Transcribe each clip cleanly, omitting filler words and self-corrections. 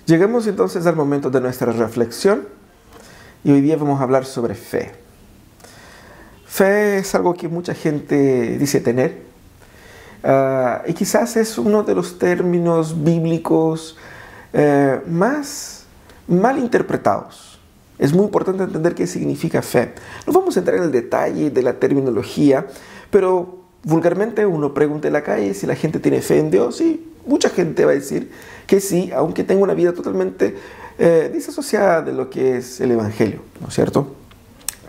Llegamos entonces al momento de nuestra reflexión y hoy día vamos a hablar sobre fe. Fe es algo que mucha gente dice tener y quizás es uno de los términos bíblicos más mal interpretados. Es muy importante entender qué significa fe. No vamos a entrar en el detalle de la terminología, pero vulgarmente uno pregunta en la calle si la gente tiene fe en Dios y mucha gente va a decir que sí, aunque tenga una vida totalmente disasociada de lo que es el Evangelio, ¿no es cierto?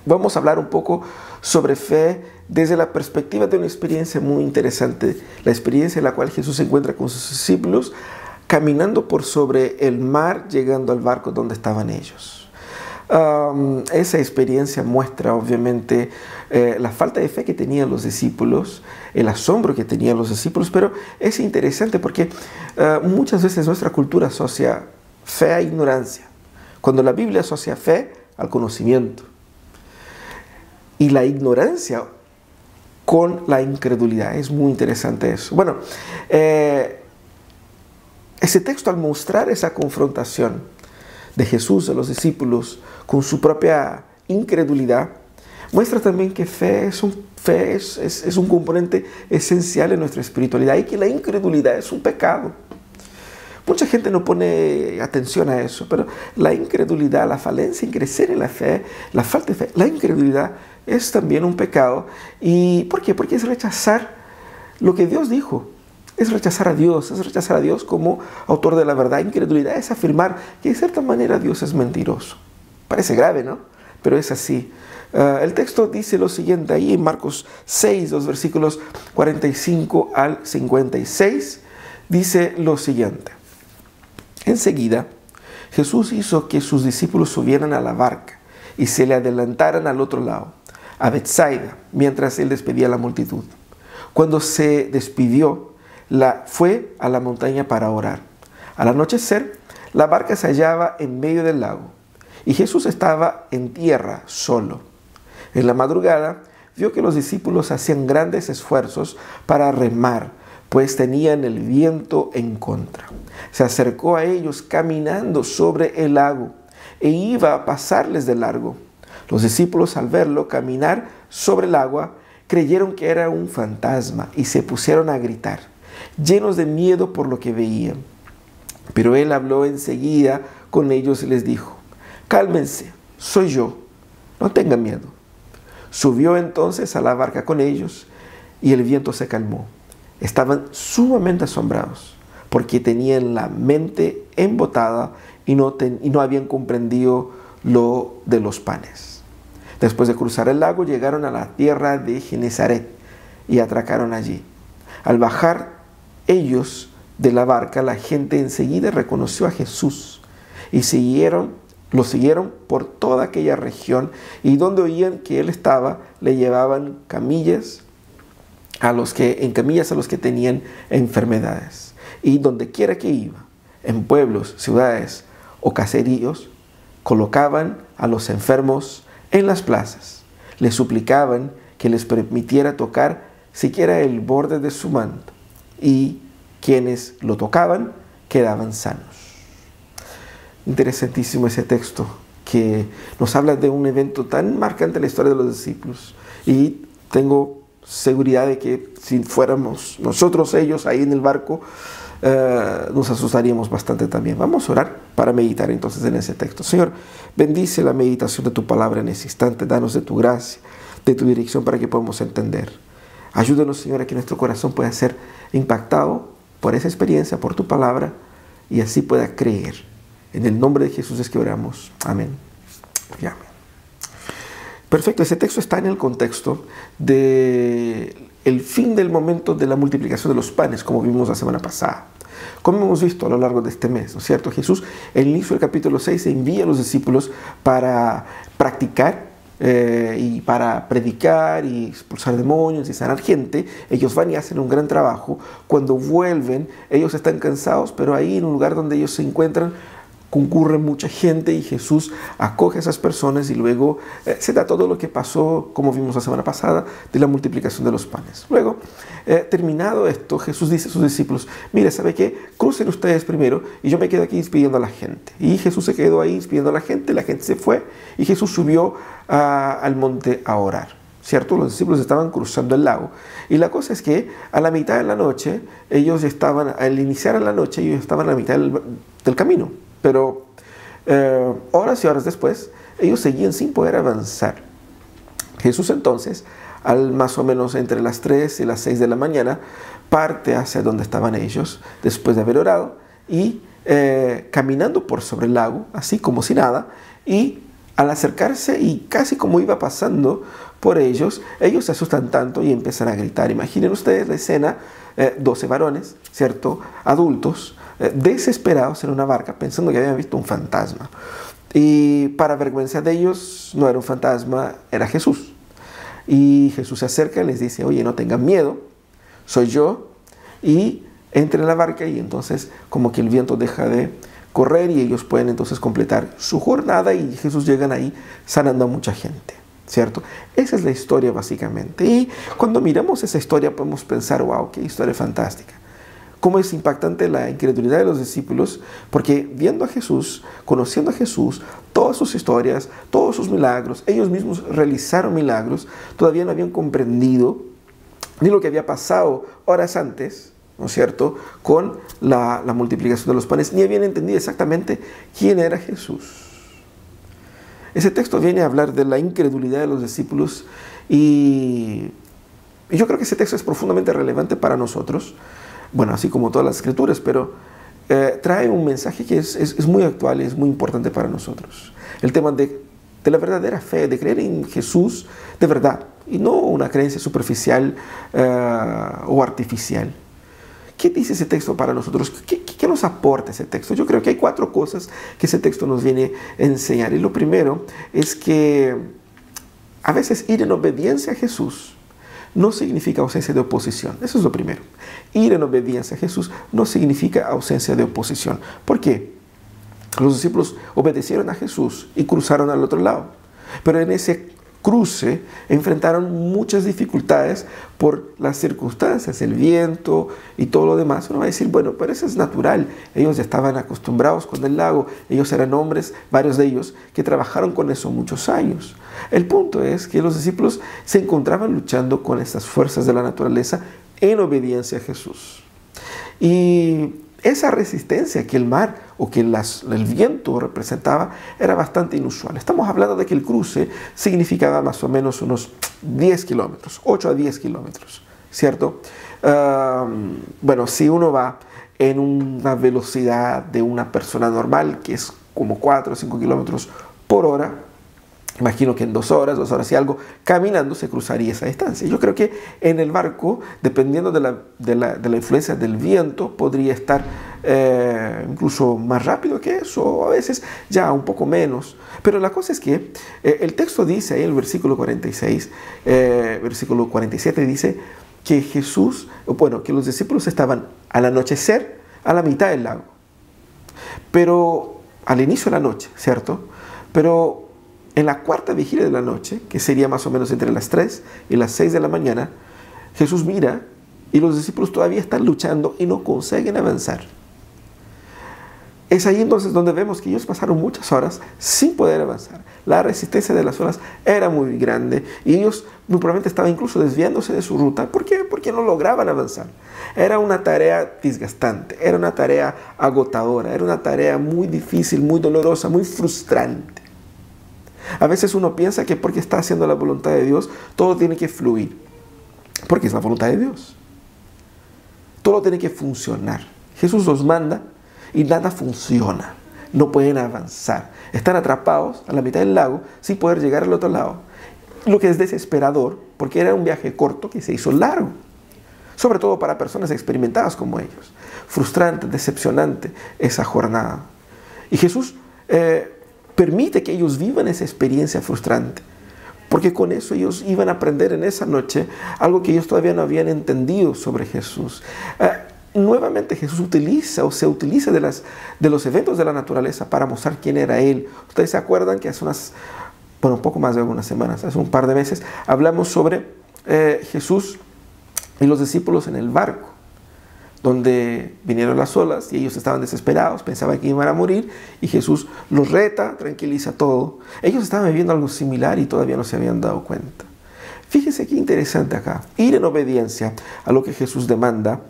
Vamos a hablar un poco sobre fe desde la perspectiva de una experiencia muy interesante, la experiencia en la cual Jesús se encuentra con sus discípulos caminando por sobre el mar, llegando al barco donde estaban ellos. Esa experiencia muestra obviamente la falta de fe que tenían los discípulos, el asombro que tenían los discípulos, pero es interesante porque muchas veces nuestra cultura asocia fe a ignorancia, cuando la Biblia asocia fe al conocimiento y la ignorancia con la incredulidad. Es muy interesante eso. Bueno, ese texto, al mostrar esa confrontación de Jesús a los discípulos con su propia incredulidad, muestra también que fe es un componente esencial en nuestra espiritualidad y que la incredulidad es un pecado. Mucha gente no pone atención a eso, pero la incredulidad, la falencia en crecer en la fe, la falta de fe, la incredulidad es también un pecado. ¿Y por qué? Porque es rechazar lo que Dios dijo. Es rechazar a Dios como autor de la verdad. Incredulidad es afirmar que de cierta manera Dios es mentiroso. Parece grave, ¿no? Pero es así. El texto dice lo siguiente ahí en Marcos 6, los versículos 45 al 56, dice lo siguiente. Enseguida, Jesús hizo que sus discípulos subieran a la barca y se le adelantaran al otro lado, a Betsaida, mientras él despedía a la multitud. Cuando se despidió, fue a la montaña para orar. Al anochecer, la barca se hallaba en medio del lago y Jesús estaba en tierra solo. En la madrugada, vio que los discípulos hacían grandes esfuerzos para remar, pues tenían el viento en contra. Se acercó a ellos caminando sobre el lago e iba a pasarles de largo. Los discípulos, al verlo caminar sobre el agua, creyeron que era un fantasma y se pusieron a gritar, llenos de miedo por lo que veían. Pero él habló enseguida con ellos y les dijo, cálmense, soy yo, no tengan miedo. Subió entonces a la barca con ellos y el viento se calmó. Estaban sumamente asombrados porque tenían la mente embotada y no habían comprendido lo de los panes. Después de cruzar el lago, llegaron a la tierra de Genesaret y atracaron allí. Al bajar ellos de la barca, la gente enseguida reconoció a Jesús y lo siguieron por toda aquella región, y donde oían que él estaba, le llevaban camillas a los que tenían enfermedades. Y donde quiera que iba, en pueblos, ciudades o caseríos, colocaban a los enfermos en las plazas. Les suplicaban que les permitiera tocar siquiera el borde de su manto, y quienes lo tocaban quedaban sanos. Interesantísimo ese texto que nos habla de un evento tan marcante en la historia de los discípulos, y tengo seguridad de que si fuéramos nosotros ellos ahí en el barco, nos asustaríamos bastante también. Vamos a orar para meditar entonces en ese texto. Señor, bendice la meditación de tu palabra en ese instante. Danos de tu gracia, de tu dirección para que podamos entender. Ayúdanos, Señor, a que nuestro corazón pueda ser impactado por esa experiencia, por tu palabra, y así pueda creer. En el nombre de Jesús es que oramos. Amén. Y amén. Perfecto, ese texto está en el contexto del fin del momento de la multiplicación de los panes, como vimos la semana pasada. Como hemos visto a lo largo de este mes, ¿no es cierto? Jesús, al inicio del capítulo 6, envía a los discípulos para practicar y para predicar y expulsar demonios y sanar gente. Ellos van y hacen un gran trabajo. Cuando vuelven, ellos están cansados, pero ahí en un lugar donde ellos se encuentran, concurre mucha gente y Jesús acoge a esas personas y luego se da todo lo que pasó, como vimos la semana pasada, de la multiplicación de los panes. Luego, terminado esto, Jesús dice a sus discípulos, mire, ¿sabe qué? Crucen ustedes primero y yo me quedo aquí despidiendo a la gente. Y Jesús se quedó ahí despidiendo a la gente se fue y Jesús subió al monte a orar. ¿Cierto? Los discípulos estaban cruzando el lago. Y la cosa es que a la mitad de la noche, al iniciar la noche, ellos estaban a la mitad del camino. Pero horas y horas después, ellos seguían sin poder avanzar. Jesús entonces, más o menos entre las 3 y las 6 de la mañana, parte hacia donde estaban ellos, después de haber orado, y caminando por sobre el lago, así como si nada, y al acercarse y casi como iba pasando por ellos se asustan tanto y empiezan a gritar. Imaginen ustedes la escena, 12 varones, ¿cierto? Adultos, desesperados en una barca, pensando que habían visto un fantasma. Y para vergüenza de ellos, no era un fantasma, era Jesús. Y Jesús se acerca y les dice, oye, no tengan miedo, soy yo. Y entra en la barca y entonces como que el viento deja de correr y ellos pueden entonces completar su jornada y Jesús llegan ahí sanando a mucha gente, ¿cierto? Esa es la historia básicamente. Y cuando miramos esa historia podemos pensar, wow, qué historia fantástica. Cómo es impactante la incredulidad de los discípulos, porque viendo a Jesús, conociendo a Jesús, todas sus historias, todos sus milagros, ellos mismos realizaron milagros, todavía no habían comprendido ni lo que había pasado horas antes, ¿no es cierto?, con la multiplicación de los panes, ni habían entendido exactamente quién era Jesús. Ese texto viene a hablar de la incredulidad de los discípulos y yo creo que ese texto es profundamente relevante para nosotros, bueno, así como todas las escrituras, pero trae un mensaje que es muy actual y es muy importante para nosotros. El tema de la verdadera fe, de creer en Jesús de verdad y no una creencia superficial o artificial. ¿Qué dice ese texto para nosotros? ¿Qué nos aporta ese texto? Yo creo que hay 4 cosas que ese texto nos viene a enseñar. Y lo primero es que a veces ir en obediencia a Jesús no significa ausencia de oposición. Eso es lo primero. Ir en obediencia a Jesús no significa ausencia de oposición. ¿Por qué? Los discípulos obedecieron a Jesús y cruzaron al otro lado. Pero en ese cruce enfrentaron muchas dificultades por las circunstancias, el viento y todo lo demás. Uno va a decir, bueno, pero eso es natural. Ellos estaban acostumbrados con el lago. Ellos eran hombres, varios de ellos, que trabajaron con eso muchos años. El punto es que los discípulos se encontraban luchando con estas fuerzas de la naturaleza en obediencia a Jesús. Y esa resistencia que el mar o que el viento representaba era bastante inusual. Estamos hablando de que el cruce significaba más o menos unos 10 kilómetros, 8 a 10 kilómetros, ¿cierto? Bueno, si uno va en una velocidad de una persona normal, que es como 4 o 5 kilómetros por hora, imagino que en 2 horas y algo, caminando se cruzaría esa distancia. Yo creo que en el barco, dependiendo de la influencia del viento, podría estar incluso más rápido que eso, o a veces ya un poco menos. Pero la cosa es que el texto dice ahí en el versículo 46, versículo 47, dice que que los discípulos estaban al anochecer a la mitad del lago. Pero al inicio de la noche, ¿cierto? Pero en la cuarta vigilia de la noche, que sería más o menos entre las 3 y las 6 de la mañana, Jesús mira y los discípulos todavía están luchando y no consiguen avanzar. Es ahí entonces donde vemos que ellos pasaron muchas horas sin poder avanzar. La resistencia de las olas era muy grande y ellos muy probablemente estaban incluso desviándose de su ruta. ¿Por qué? Porque no lograban avanzar. Era una tarea desgastante, era una tarea agotadora, era una tarea muy difícil, muy dolorosa, muy frustrante. A veces uno piensa que porque está haciendo la voluntad de Dios, todo tiene que fluir. Porque es la voluntad de Dios. Todo tiene que funcionar. Jesús los manda y nada funciona. No pueden avanzar. Están atrapados a la mitad del lago sin poder llegar al otro lado. Lo que es desesperador, porque era un viaje corto que se hizo largo. Sobre todo para personas experimentadas como ellos. Frustrante, decepcionante esa jornada. Y Jesús permite que ellos vivan esa experiencia frustrante, porque con eso ellos iban a aprender en esa noche algo que ellos todavía no habían entendido sobre Jesús. nuevamente Jesús utiliza o se utiliza de los eventos de la naturaleza para mostrar quién era Él. Ustedes se acuerdan que hace un poco más de algunas semanas, hace un par de meses, hablamos sobre Jesús y los discípulos en el barco, donde vinieron las olas y ellos estaban desesperados, pensaban que iban a morir, y Jesús los reta, tranquiliza todo. Ellos estaban viviendo algo similar y todavía no se habían dado cuenta. Fíjense qué interesante acá. Ir en obediencia a lo que Jesús demanda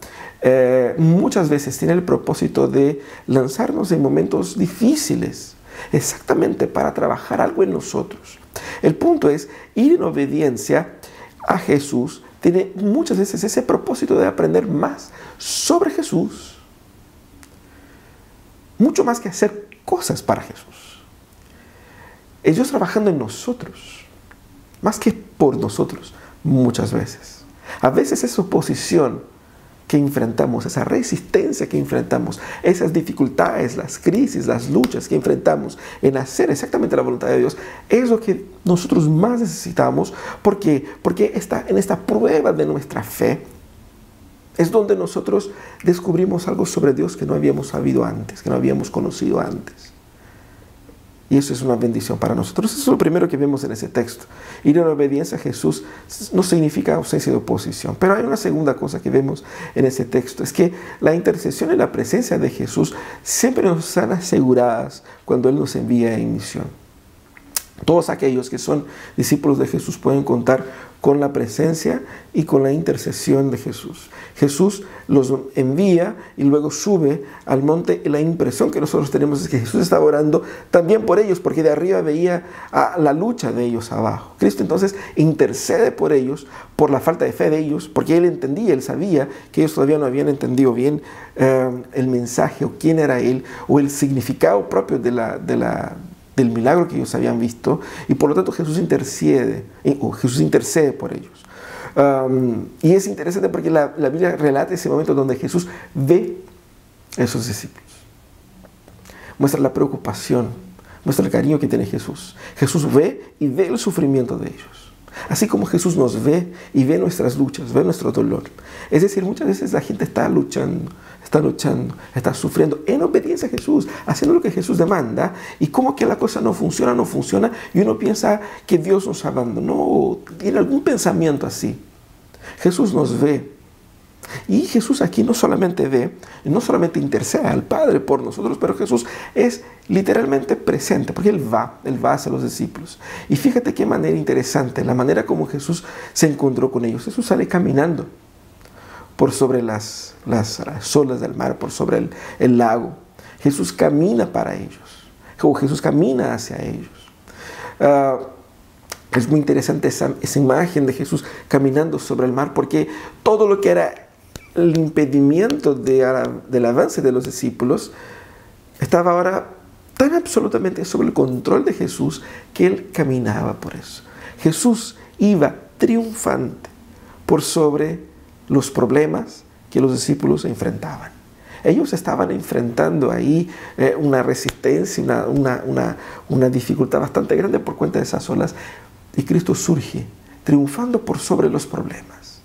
muchas veces tiene el propósito de lanzarnos en momentos difíciles, exactamente para trabajar algo en nosotros. El punto es, ir en obediencia a Jesús tiene muchas veces ese propósito de aprender más sobre Jesús, mucho más que hacer cosas para Jesús. Es Dios trabajando en nosotros, más que por nosotros, muchas veces. A veces esa oposición que enfrentamos, esa resistencia que enfrentamos, esas dificultades, las crisis, las luchas que enfrentamos en hacer exactamente la voluntad de Dios, es lo que nosotros más necesitamos. ¿Por qué? Porque en esta prueba de nuestra fe es donde nosotros descubrimos algo sobre Dios que no habíamos sabido antes, que no habíamos conocido antes. Y eso es una bendición para nosotros. Eso es lo primero que vemos en ese texto. Ir en obediencia a Jesús no significa ausencia de oposición. Pero hay una segunda cosa que vemos en ese texto. Es que la intercesión y la presencia de Jesús siempre nos están aseguradas cuando Él nos envía en misión. Todos aquellos que son discípulos de Jesús pueden contar con la presencia y con la intercesión de Jesús. Jesús los envía y luego sube al monte, y la impresión que nosotros tenemos es que Jesús estaba orando también por ellos, porque de arriba veía la lucha de ellos abajo. Cristo entonces intercede por ellos, por la falta de fe de ellos, porque Él entendía, Él sabía que ellos todavía no habían entendido bien el mensaje, o quién era Él, o el significado propio del milagro que ellos habían visto, y por lo tanto Jesús intercede por ellos. Y es interesante porque la Biblia relata ese momento donde Jesús ve a esos discípulos. Muestra la preocupación, muestra el cariño que tiene Jesús. Jesús ve y ve el sufrimiento de ellos. Así como Jesús nos ve y ve nuestras luchas, ve nuestro dolor. Es decir, muchas veces la gente está luchando, está sufriendo en obediencia a Jesús, haciendo lo que Jesús demanda, y como que la cosa no funciona, y uno piensa que Dios nos abandonó, tiene algún pensamiento así. Jesús nos ve, y Jesús aquí no solamente ve, no solamente intercede al Padre por nosotros, pero Jesús es literalmente presente, porque Él va hacia los discípulos. Y fíjate qué manera interesante, la manera como Jesús se encontró con ellos. Jesús sale caminando por sobre las olas del mar, por sobre el lago. Jesús camina para ellos, o Jesús camina hacia ellos. Es muy interesante esa imagen de Jesús caminando sobre el mar, porque todo lo que era el impedimento del avance de los discípulos estaba ahora tan absolutamente sobre el control de Jesús que Él caminaba por eso. Jesús iba triunfante por sobre los problemas que los discípulos enfrentaban. Ellos estaban enfrentando ahí una resistencia, una dificultad bastante grande por cuenta de esas olas, y Cristo surge triunfando por sobre los problemas.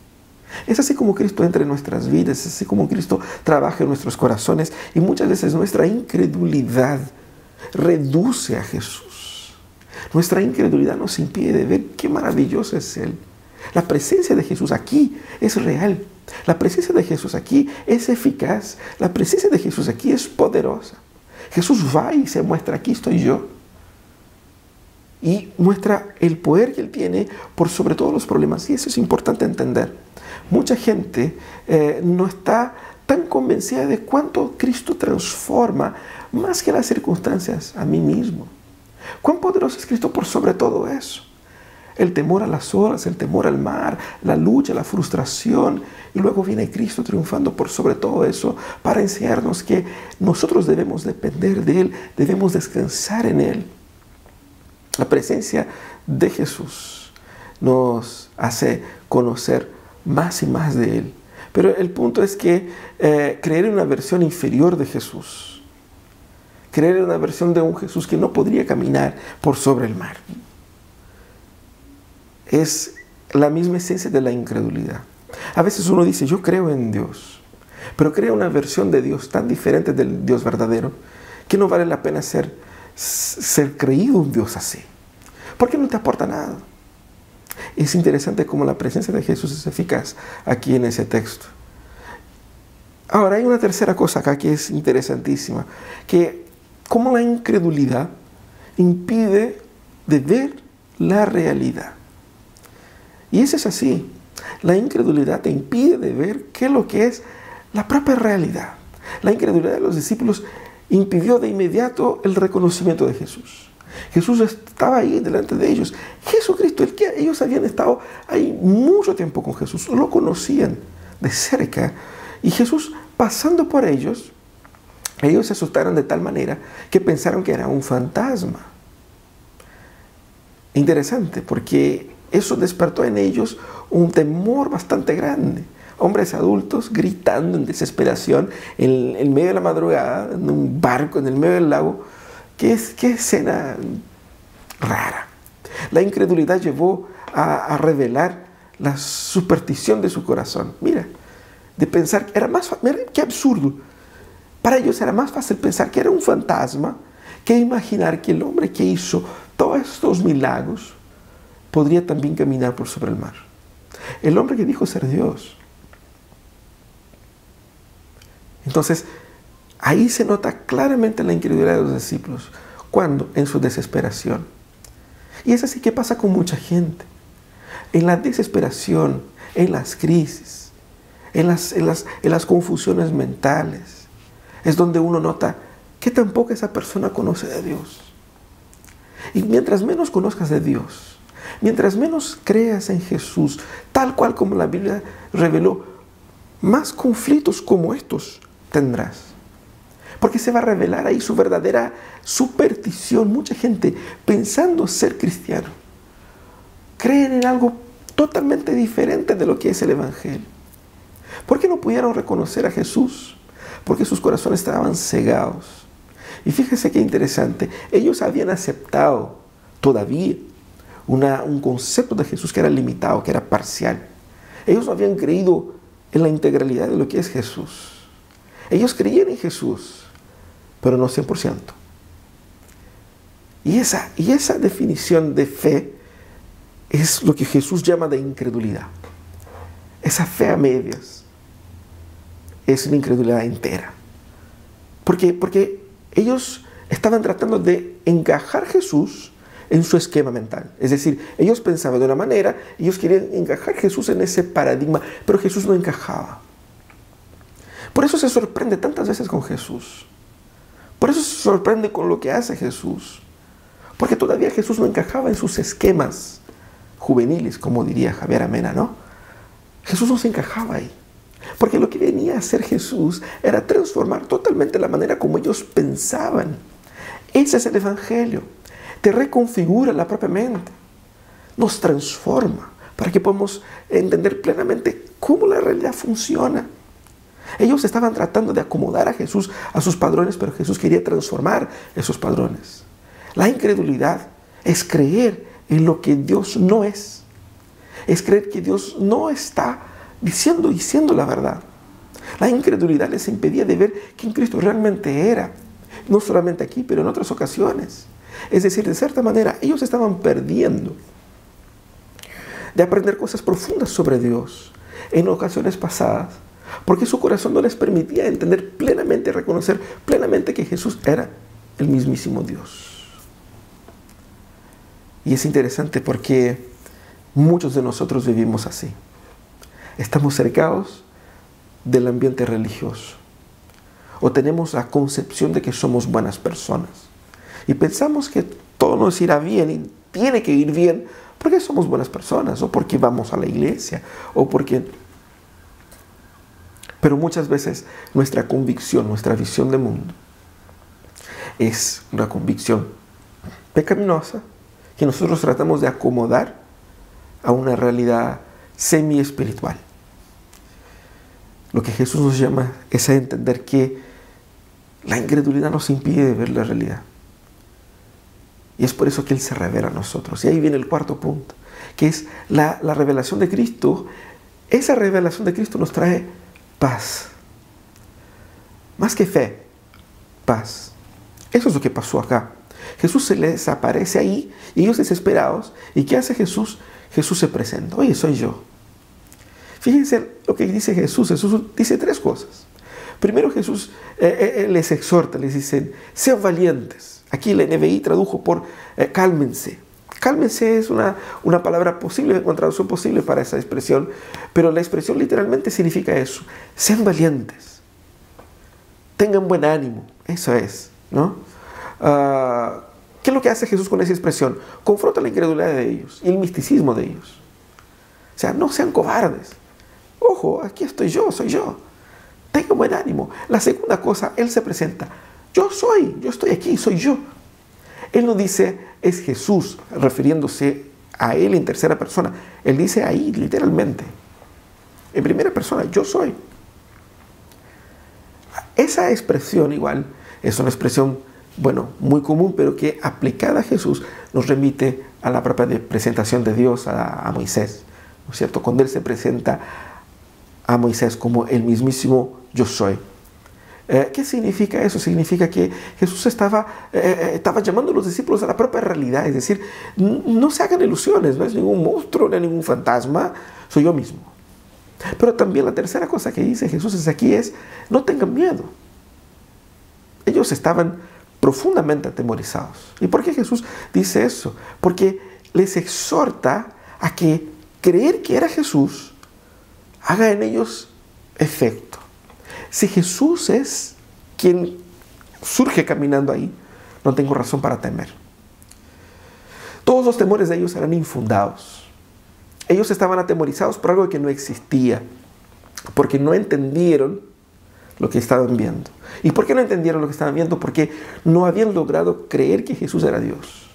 Es así como Cristo entra en nuestras vidas, es así como Cristo trabaja en nuestros corazones, y muchas veces nuestra incredulidad reduce a Jesús. Nuestra incredulidad nos impide ver qué maravilloso es Él. La presencia de Jesús aquí es real. La presencia de Jesús aquí es eficaz. La presencia de Jesús aquí es poderosa. Jesús va y se muestra: aquí estoy yo. Y muestra el poder que Él tiene por sobre todos los problemas. Y eso es importante entender. Mucha gente no está tan convencida de cuánto Cristo transforma, más que las circunstancias, a mí mismo. Cuán poderoso es Cristo por sobre todo eso. El temor a las olas, el temor al mar, la lucha, la frustración. Y luego viene Cristo triunfando por sobre todo eso para enseñarnos que nosotros debemos depender de Él, debemos descansar en Él. La presencia de Jesús nos hace conocer más y más de Él. Pero el punto es que creer en una versión inferior de Jesús, creer en una versión de un Jesús que no podría caminar por sobre el mar, es la misma esencia de la incredulidad. A veces uno dice: yo creo en Dios, pero crea una versión de Dios tan diferente del Dios verdadero que no vale la pena ser creído un Dios así, porque no te aporta nada. Es interesante cómo la presencia de Jesús es eficaz aquí en ese texto. Ahora, hay una tercera cosa acá que es interesantísima, que cómo la incredulidad impide de ver la realidad. Y eso es así. La incredulidad te impide de ver qué es lo que es la propia realidad. La incredulidad de los discípulos impidió de inmediato el reconocimiento de Jesús. Jesús estaba ahí delante de ellos. Jesucristo, ellos habían estado ahí mucho tiempo con Jesús, lo conocían de cerca. Y Jesús, pasando por ellos se asustaron de tal manera que pensaron que era un fantasma. Interesante, porque eso despertó en ellos un temor bastante grande. Hombres adultos gritando en desesperación en medio de la madrugada, en un barco, en el medio del lago. Qué escena rara. La incredulidad llevó a revelar la superstición de su corazón. Mira, de pensar que era más fácil, mira qué absurdo. Para ellos era más fácil pensar que era un fantasma que imaginar que el hombre que hizo todos estos milagros podría también caminar por sobre el mar. El hombre que dijo ser Dios. Entonces, ahí se nota claramente la incredulidad de los discípulos. ¿Cuándo? En su desesperación. Y es así que pasa con mucha gente. En la desesperación, en las crisis, en las confusiones mentales, es donde uno nota que tampoco esa persona conoce de Dios. Y mientras menos conozcas de Dios, mientras menos creas en Jesús, tal cual como la Biblia reveló, más conflictos como estos tendrás. Porque se va a revelar ahí su verdadera superstición. Mucha gente, pensando ser cristiano, creen en algo totalmente diferente de lo que es el Evangelio. ¿Por qué no pudieron reconocer a Jesús? Porque sus corazones estaban cegados. Y fíjese qué interesante, ellos habían aceptado todavía un concepto de Jesús que era limitado, que era parcial. Ellos no habían creído en la integralidad de lo que es Jesús. Ellos creían en Jesús, pero no 100%. Y esa definición de fe es lo que Jesús llama de incredulidad. Esa fe a medias es una incredulidad entera. Porque ellos estaban tratando de encajar a Jesús en su esquema mental. Es decir, ellos pensaban de una manera, ellos querían encajar a Jesús en ese paradigma, pero Jesús no encajaba. Por eso se sorprende tantas veces con Jesús. Por eso se sorprende con lo que hace Jesús. Porque todavía Jesús no encajaba en sus esquemas juveniles, como diría Javier Amena, ¿no? Jesús no se encajaba ahí. Porque lo que venía a hacer Jesús era transformar totalmente la manera como ellos pensaban. Ese es el Evangelio. Te reconfigura la propia mente. Nos transforma para que podamos entender plenamente cómo la realidad funciona. Ellos estaban tratando de acomodar a Jesús a sus padrones, pero Jesús quería transformar esos padrones. La incredulidad es creer en lo que Dios no es. Es creer que Dios no está diciendo la verdad. La incredulidad les impedía de ver quién Cristo realmente era. No solamente aquí, pero en otras ocasiones. Es decir, de cierta manera, ellos estaban perdiendo de aprender cosas profundas sobre Dios en ocasiones pasadas, porque su corazón no les permitía entender plenamente, reconocer plenamente que Jesús era el mismísimo Dios. Y es interesante porque muchos de nosotros vivimos así. Estamos cercados del ambiente religioso, o tenemos la concepción de que somos buenas personas y pensamos que todo nos irá bien y tiene que ir bien porque somos buenas personas, o porque vamos a la iglesia, o porque... Pero muchas veces nuestra convicción, nuestra visión del mundo es una convicción pecaminosa que nosotros tratamos de acomodar a una realidad semi-espiritual. Lo que Jesús nos llama es a entender que la incredulidad nos impide ver la realidad. Y es por eso que Él se revela a nosotros. Y ahí viene el cuarto punto, que es la revelación de Cristo. Esa revelación de Cristo nos trae paz. Más que fe, paz. Eso es lo que pasó acá. Jesús se les aparece ahí y ellos desesperados. ¿Y qué hace Jesús? Jesús se presenta. Oye, soy yo. Fíjense lo que dice Jesús. Jesús dice tres cosas. Primero Jesús les exhorta, les dice, sean valientes. Aquí la NBI tradujo por cálmense. Cálmense es una palabra posible, una traducción posible para esa expresión, pero la expresión literalmente significa eso. Sean valientes. Tengan buen ánimo. Eso es, ¿no? ¿Qué es lo que hace Jesús con esa expresión? Confronta la incredulidad de ellos y el misticismo de ellos. O sea, no sean cobardes. Ojo, aquí estoy yo, soy yo. Tengan buen ánimo. La segunda cosa, Él se presenta. Yo estoy aquí, soy yo. Él no dice, es Jesús, refiriéndose a Él en tercera persona. Él dice ahí, literalmente. En primera persona, yo soy. Esa expresión igual es una expresión, bueno, muy común, pero que aplicada a Jesús nos remite a la propia presentación de Dios a Moisés, ¿no es cierto? Cuando Él se presenta a Moisés como el mismísimo yo soy. ¿Qué significa eso? Significa que Jesús estaba llamando a los discípulos a la propia realidad, es decir, no se hagan ilusiones, no es ningún monstruo, no es ningún fantasma, soy yo mismo. Pero también la tercera cosa que dice Jesús aquí es, no tengan miedo. Ellos estaban profundamente atemorizados. ¿Y por qué Jesús dice eso? Porque les exhorta a que creer que era Jesús haga en ellos efecto. Si Jesús es quien surge caminando ahí, no tengo razón para temer. Todos los temores de ellos eran infundados. Ellos estaban atemorizados por algo que no existía, porque no entendieron lo que estaban viendo. ¿Y por qué no entendieron lo que estaban viendo? Porque no habían logrado creer que Jesús era Dios.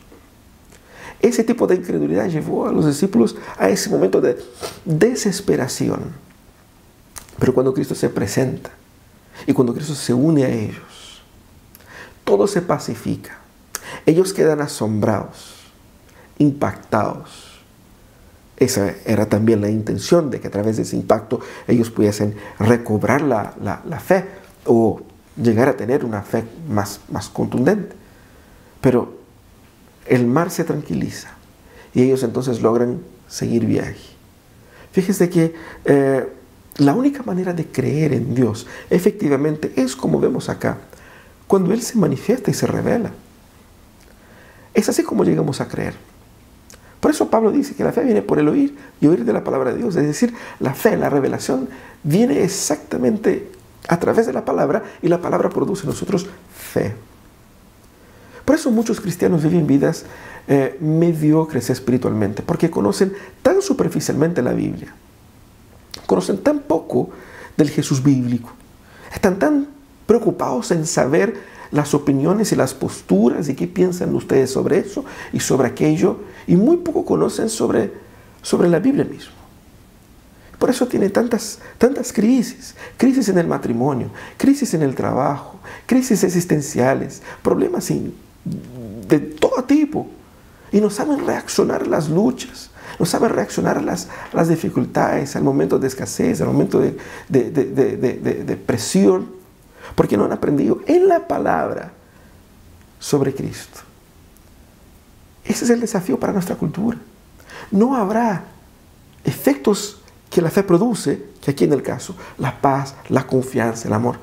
Ese tipo de incredulidad llevó a los discípulos a ese momento de desesperación. Pero cuando Cristo se presenta y cuando Cristo se une a ellos, todo se pacifica. Ellos quedan asombrados, impactados. Esa era también la intención, de que a través de ese impacto ellos pudiesen recobrar la fe o llegar a tener una fe más contundente. Pero el mar se tranquiliza y ellos entonces logran seguir viaje. Fíjese que la única manera de creer en Dios efectivamente es como vemos acá, cuando Él se manifiesta y se revela. Es así como llegamos a creer. Por eso Pablo dice que la fe viene por el oír y oír de la palabra de Dios. Es decir, la fe, la revelación, viene exactamente a través de la palabra y la palabra produce en nosotros fe. Por eso muchos cristianos viven vidas mediocres espiritualmente, porque conocen tan superficialmente la Biblia. Conocen tan poco del Jesús bíblico. Están tan preocupados en saber las opiniones y las posturas y qué piensan ustedes sobre eso y sobre aquello, y muy poco conocen sobre la Biblia misma. Por eso tiene tantas crisis en el matrimonio, crisis en el trabajo, crisis existenciales, problemas de todo tipo, y no saben reaccionar a las luchas, no saben reaccionar a las dificultades, al momento de escasez, al momento de presión, porque no han aprendido en la palabra sobre Cristo. Ese es el desafío para nuestra cultura. No habrá efectos que la fe produce, que aquí en el caso, la paz, la confianza, el amor,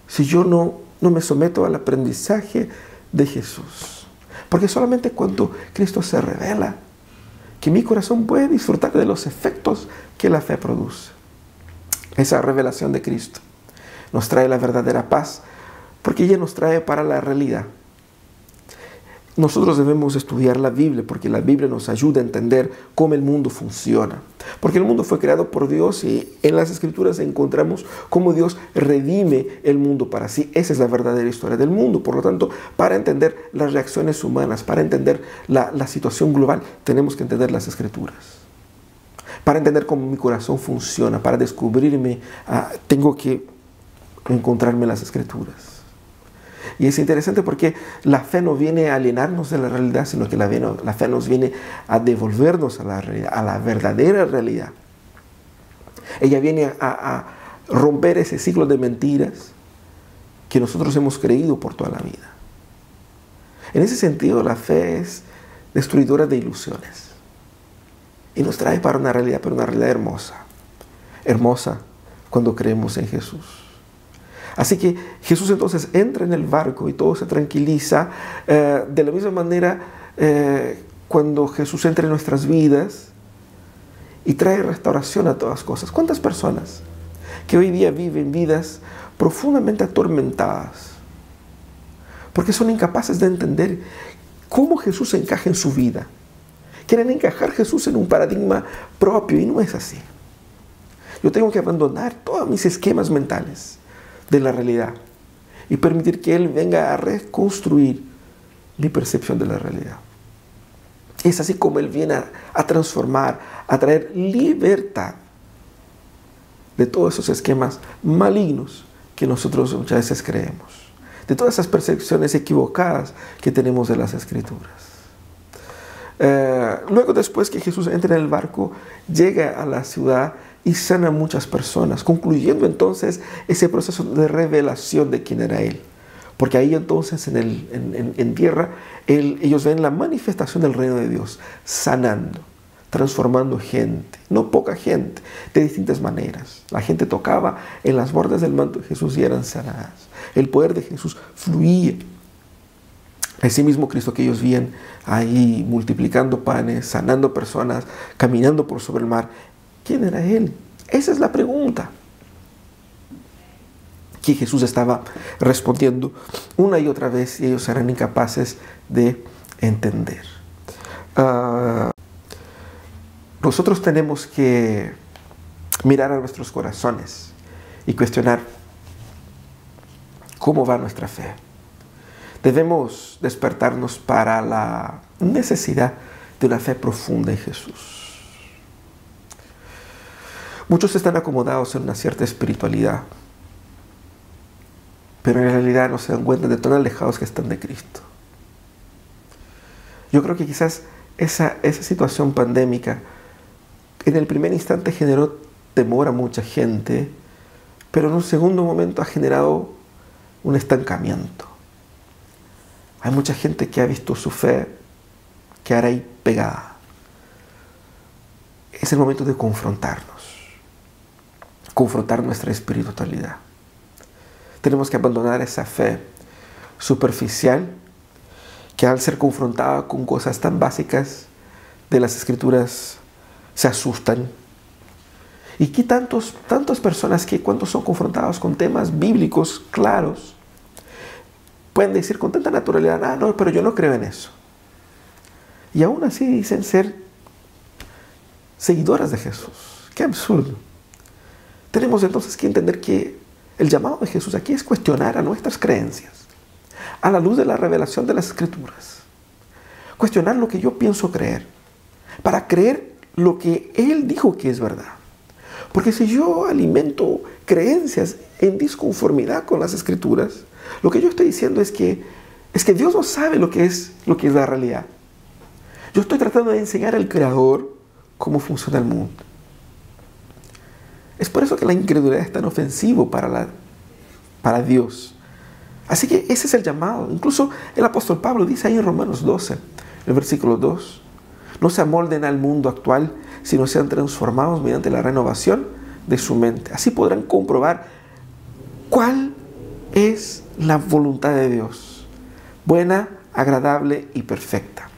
si yo no me someto al aprendizaje de Jesús. Porque solamente cuando Cristo se revela, que mi corazón puede disfrutar de los efectos que la fe produce. Esa revelación de Cristo nos trae la verdadera paz, porque ella nos trae para la realidad. Nosotros debemos estudiar la Biblia, porque la Biblia nos ayuda a entender cómo el mundo funciona. Porque el mundo fue creado por Dios y en las Escrituras encontramos cómo Dios redime el mundo para sí. Esa es la verdadera historia del mundo. Por lo tanto, para entender las reacciones humanas, para entender la situación global, tenemos que entender las Escrituras. Para entender cómo mi corazón funciona, para descubrirme, tengo que encontrarme en las Escrituras. Y es interesante porque la fe no viene a alienarnos de la realidad, sino que la fe nos viene a devolvernos a la realidad, a la verdadera realidad. Ella viene a romper ese ciclo de mentiras que nosotros hemos creído por toda la vida. En ese sentido, la fe es destruidora de ilusiones y nos trae para una realidad, pero una realidad hermosa. Hermosa cuando creemos en Jesús. Así que Jesús entonces entra en el barco y todo se tranquiliza. De la misma manera, cuando Jesús entra en nuestras vidas y trae restauración a todas cosas. ¿Cuántas personas que hoy día viven vidas profundamente atormentadas porque son incapaces de entender cómo Jesús encaja en su vida? Quieren encajar a Jesús en un paradigma propio y no es así. Yo tengo que abandonar todos mis esquemas mentales de la realidad y permitir que Él venga a reconstruir mi percepción de la realidad. Es así como Él viene a transformar, a traer libertad de todos esos esquemas malignos que nosotros muchas veces creemos, de todas esas percepciones equivocadas que tenemos de las Escrituras. Luego, después que Jesús entra en el barco, llega a la ciudad y sana a muchas personas, concluyendo entonces ese proceso de revelación de quién era Él. Porque ahí entonces en tierra ellos ven la manifestación del reino de Dios, sanando, transformando gente, no poca gente, de distintas maneras. La gente tocaba en las bordas del manto de Jesús y eran sanadas. El poder de Jesús fluía. Ese mismo Cristo que ellos veían ahí multiplicando panes, sanando personas, caminando por sobre el mar. ¿Quién era Él? Esa es la pregunta que Jesús estaba respondiendo una y otra vez y ellos eran incapaces de entender. Nosotros tenemos que mirar a nuestros corazones y cuestionar cómo va nuestra fe. Debemos despertarnos para la necesidad de una fe profunda en Jesús. Muchos están acomodados en una cierta espiritualidad, pero en realidad no se dan cuenta de tan alejados que están de Cristo. Yo creo que quizás esa situación pandémica en el primer instante generó temor a mucha gente, pero en un segundo momento ha generado un estancamiento. Hay mucha gente que ha visto su fe quedar ahí pegada. Es el momento de confrontarnos, confrontar nuestra espiritualidad. Tenemos que abandonar esa fe superficial que al ser confrontada con cosas tan básicas de las Escrituras se asustan. Y que tantas personas que cuando son confrontadas con temas bíblicos claros pueden decir con tanta naturalidad, ah, no, pero yo no creo en eso. Y aún así dicen ser seguidoras de Jesús. ¡Qué absurdo! Tenemos entonces que entender que el llamado de Jesús aquí es cuestionar a nuestras creencias a la luz de la revelación de las Escrituras. Cuestionar lo que yo pienso creer para creer lo que Él dijo que es verdad. Porque si yo alimento creencias en disconformidad con las Escrituras, lo que yo estoy diciendo es que Dios no sabe lo que es la realidad. Yo estoy tratando de enseñar al Creador cómo funciona el mundo. Es por eso que la incredulidad es tan ofensivo para Dios. Así que ese es el llamado. Incluso el apóstol Pablo dice ahí en Romanos 12, el versículo 2, no se amolden al mundo actual, sino sean transformados mediante la renovación de su mente. Así podrán comprobar cuál es la voluntad de Dios, buena, agradable y perfecta.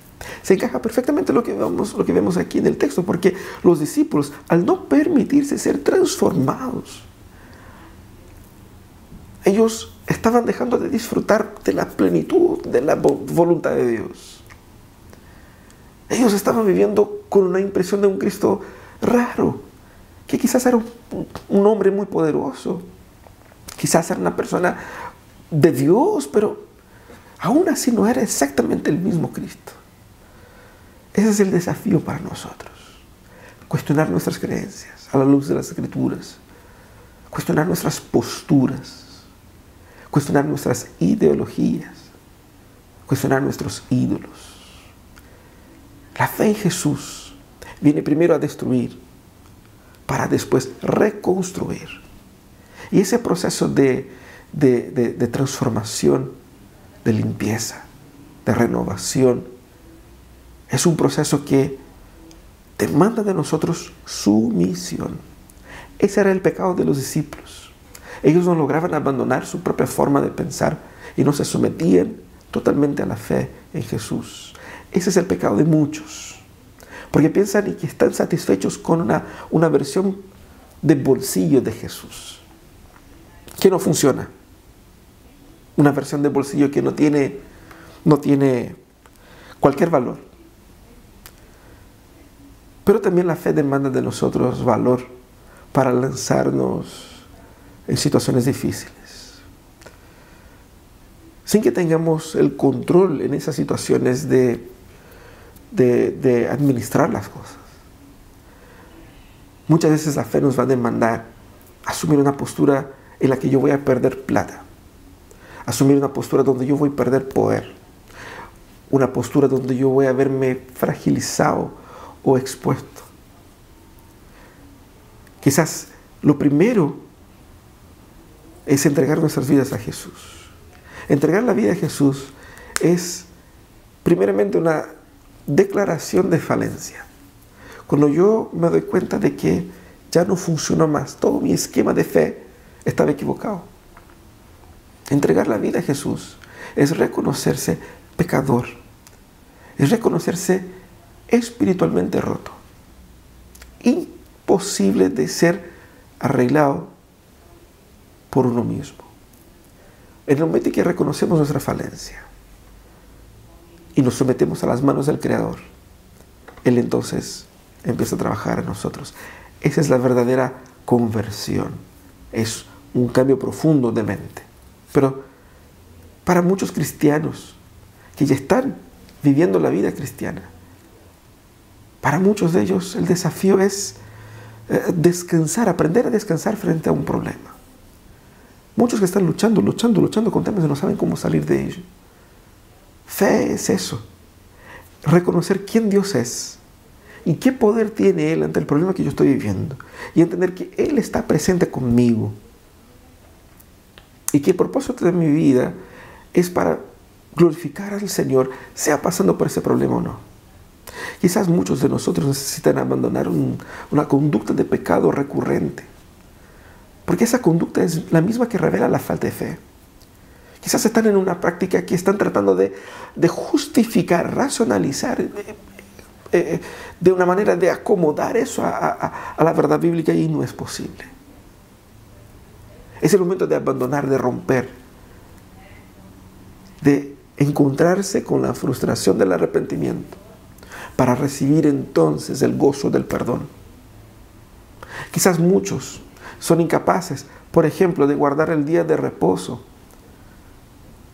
Se encaja perfectamente lo que vemos aquí en el texto, porque los discípulos, al no permitirse ser transformados, ellos estaban dejando de disfrutar de la plenitud de la voluntad de Dios. Ellos estaban viviendo con una impresión de un Cristo raro, que quizás era un hombre muy poderoso, quizás era una persona de Dios, pero aún así no era exactamente el mismo Cristo. Ese es el desafío para nosotros. Cuestionar nuestras creencias a la luz de las Escrituras. Cuestionar nuestras posturas. Cuestionar nuestras ideologías. Cuestionar nuestros ídolos. La fe en Jesús viene primero a destruir para después reconstruir. Y ese proceso de de transformación, de limpieza, de renovación. Es un proceso que demanda de nosotros sumisión. Ese era el pecado de los discípulos. Ellos no lograban abandonar su propia forma de pensar y no se sometían totalmente a la fe en Jesús. Ese es el pecado de muchos, porque piensan que están satisfechos con una versión de bolsillo de Jesús, que no funciona. Una versión de bolsillo que no tiene cualquier valor. Pero también la fe demanda de nosotros valor para lanzarnos en situaciones difíciles, sin que tengamos el control en esas situaciones de administrar las cosas. Muchas veces la fe nos va a demandar asumir una postura en la que yo voy a perder plata, asumir una postura donde yo voy a perder poder, una postura donde yo voy a verme fragilizado o expuesto. Quizás lo primero es entregar nuestras vidas a Jesús. Entregar la vida a Jesús es primeramente una declaración de falencia. Cuando yo me doy cuenta de que ya no funcionó más, todo mi esquema de fe estaba equivocado. Entregar la vida a Jesús es reconocerse pecador, es reconocerse espiritualmente roto, imposible de ser arreglado por uno mismo. En el momento en que reconocemos nuestra falencia y nos sometemos a las manos del Creador, Él entonces empieza a trabajar en nosotros. Esa es la verdadera conversión. Es un cambio profundo de mente. Pero para muchos cristianos que ya están viviendo la vida cristiana, para muchos de ellos el desafío es descansar, aprender a descansar frente a un problema. Muchos que están luchando con temas y no saben cómo salir de ello. Fe es eso. Reconocer quién Dios es y qué poder tiene Él ante el problema que yo estoy viviendo. Y entender que Él está presente conmigo. Y que el propósito de mi vida es para glorificar al Señor, sea pasando por ese problema o no. Quizás muchos de nosotros necesitan abandonar una conducta de pecado recurrente. Porque esa conducta es la misma que revela la falta de fe. Quizás están en una práctica que están tratando de justificar, racionalizar, de una manera de acomodar eso a la verdad bíblica, y no es posible. Es el momento de abandonar, de romper, de encontrarse con la frustración del arrepentimiento para recibir entonces el gozo del perdón. Quizás muchos son incapaces, por ejemplo, de guardar el día de reposo,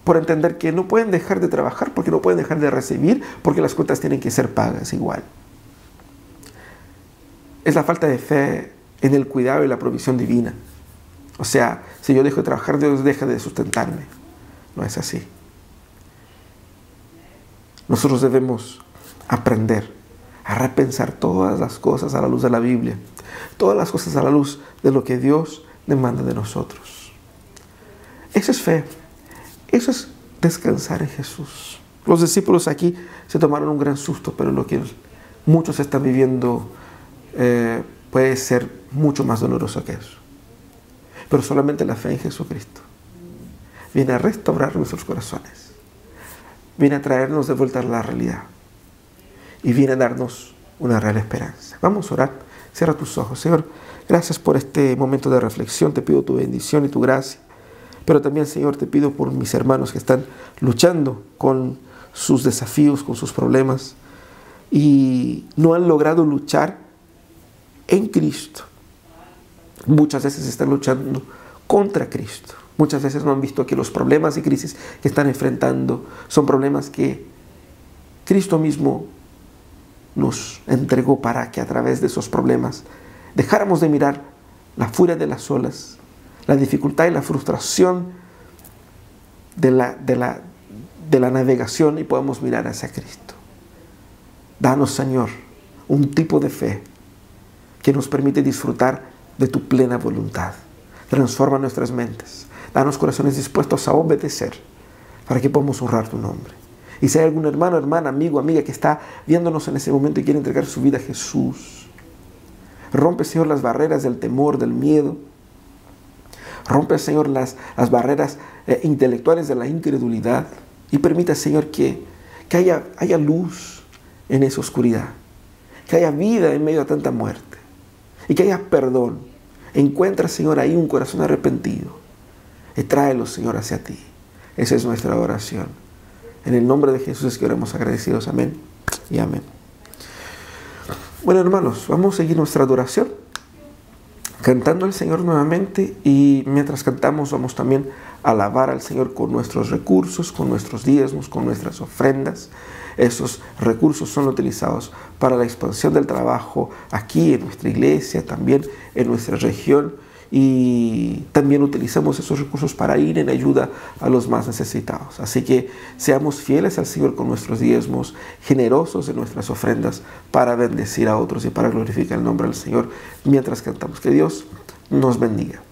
por entender que no pueden dejar de trabajar, porque no pueden dejar de recibir, porque las cuentas tienen que ser pagas igual. Es la falta de fe en el cuidado y la provisión divina. O sea, si yo dejo de trabajar, Dios deja de sustentarme. No es así. Nosotros debemos aprender a repensar todas las cosas a la luz de la Biblia, todas las cosas a la luz de lo que Dios demanda de nosotros. Eso es fe. Eso es descansar en Jesús. Los discípulos aquí se tomaron un gran susto, pero lo que muchos están viviendo puede ser mucho más doloroso que eso. Pero solamente la fe en Jesucristo viene a restaurar nuestros corazones, viene a traernos de vuelta a la realidad y viene a darnos una real esperanza. Vamos a orar. Cierra tus ojos. Señor, gracias por este momento de reflexión. Te pido tu bendición y tu gracia. Pero también, Señor, te pido por mis hermanos que están luchando con sus desafíos, con sus problemas, y no han logrado luchar en Cristo. Muchas veces están luchando contra Cristo. Muchas veces no han visto que los problemas y crisis que están enfrentando son problemas que Cristo mismo nos entregó para que a través de esos problemas dejáramos de mirar la furia de las olas, la dificultad y la frustración de la navegación, y podamos mirar hacia Cristo. Danos, Señor, un tipo de fe que nos permite disfrutar de tu plena voluntad, Transforma nuestras mentes. Danos corazones dispuestos a obedecer para que podamos honrar tu nombre. Y si hay algún hermano, hermana, amigo, amiga que está viéndonos en ese momento y quiere entregar su vida a Jesús, rompe, Señor, las barreras del temor, del miedo. Rompe, Señor, las barreras intelectuales de la incredulidad. Y permita, Señor, que haya luz en esa oscuridad. Que haya vida en medio de tanta muerte. Y que haya perdón. Encuentra, Señor, ahí un corazón arrepentido. Y tráelo, Señor, hacia ti. Esa es nuestra oración. En el nombre de Jesús es que oramos agradecidos. Amén y amén. Bueno, hermanos, vamos a seguir nuestra adoración cantando al Señor nuevamente, y mientras cantamos vamos también a alabar al Señor con nuestros recursos, con nuestros diezmos, con nuestras ofrendas. Esos recursos son utilizados para la expansión del trabajo aquí en nuestra iglesia, también en nuestra región, y también utilizamos esos recursos para ir en ayuda a los más necesitados. Así que seamos fieles al Señor con nuestros diezmos, generosos en nuestras ofrendas para bendecir a otros y para glorificar el nombre del Señor mientras cantamos. Que Dios nos bendiga.